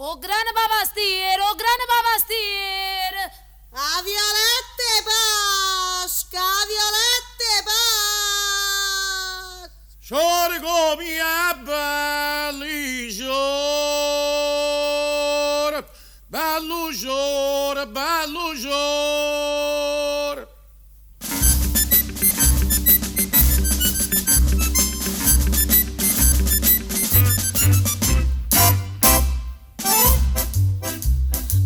Oh grande papastiere, oh grande papastiere. A Violette Pasca, a Violette Pasca. Ciore come è belli giorno, bello giorno, bello giorno.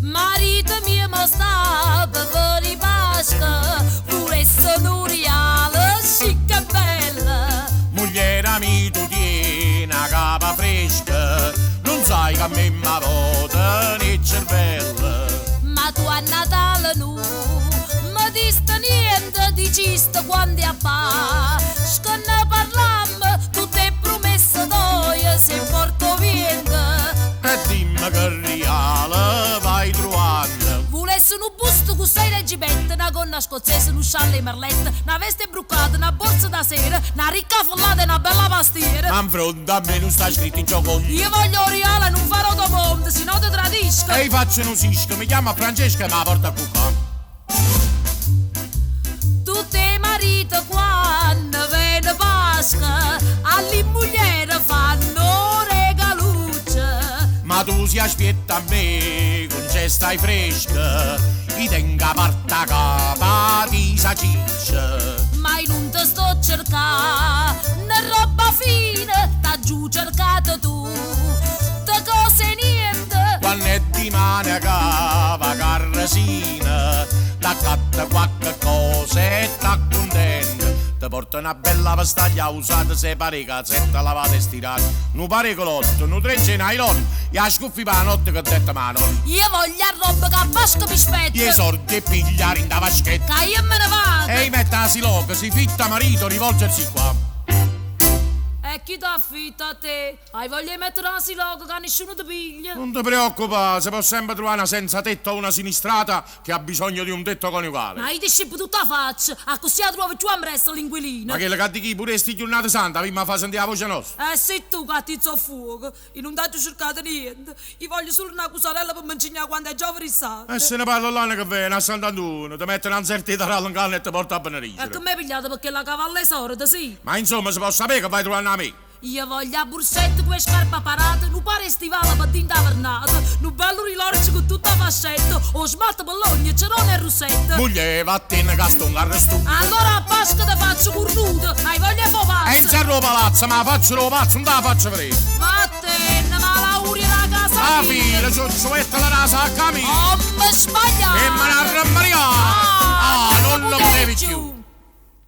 Marito mio mi sta per i Pasca, pure sonoriale, chic e bella. Mogliera mi tu tieni una capa fresca, non sai che a me mi vota né cervello. Ma tu a Natale nu, mi diste niente, diciste quando è pa. Scanna parlammo, tutte promesse d'oia, se porto vento. E dimmi che reale vai trovando. Volesse un busto con 6 reggimenti, una gonna scozzese, un scialle e merlette, una veste brucata, una borsa da sera, una ricca follata e una bella pastiera. Ma in fronte a me non sta scritto in gioco. Io voglio Oriala, non farò domande, se no ti tradisco. E faccio un sisco, mi chiamo Francesca e me la porta a cucca. Tutte marito quando viene Pasqua, all'immogliere fanno regalucce. Ma tu si aspetta a me, con c'è stai fresca, i tenga parta capa di sa ciccia. Ma io non ti sto cercando, né roba fine, t'ha giù cercato tu, te cose niente. Quando è di mane cava carresina, t'accatta qualche cosa e t'accontenta. Ti porta una bella vestaglia usata, se pare cazzetta lavata e stirata. Nu pare colotto, nu trecce in nylon, e a scuffi per la notte che detta mano. Io voglio roba che a Pasqua mi spetta. Gli sordi e pigliare in da vaschetta. Che io me ne vado. E metta si loca, si fitta marito, rivolgersi qua. E chi ti affitta a te? Hai voglia di mettere un asilogo che nessuno ti piglia? Non ti preoccupare, si può sempre trovare una senza tetto o una sinistrata che ha bisogno di un tetto coniugale. Ma io ti scippo tutta la faccia, a così la trovi giù a presto l'inquilino. Ma che le cattichi pure sti giornate santa, prima fa sentire la voce nostra. Sei tu che ti a fuoco, io non ti ho cercato niente. Io voglio solo una cusarella per mangiare quando è già frissata. E se ne parla l'anno che viene, a Sant'Antuno, ti mettono una zertita rallongana e ti porta a Benedicere. E che mi hai pigliato perché la cavalla è sorda, sì? Ma insomma si può sapere che vai trovando a me. Io voglio a bursetta con le scarpe parate, non pare stivale per din tavernata, un bello rilorcio con tutta fascetta, o smalto bologna, cerone e russetto. Moglie, vattene che sto un carresto. Allora a Pasqua ti faccio cornuto, hai voglia di fare E in serro palazzo, ma la faccio lo pazzo, non te la faccio vedere. Vattene, ma l'auria la casa Ah, mia. figlia, ciucciuetta la rasa a camino. Oh, mi sbagliato. E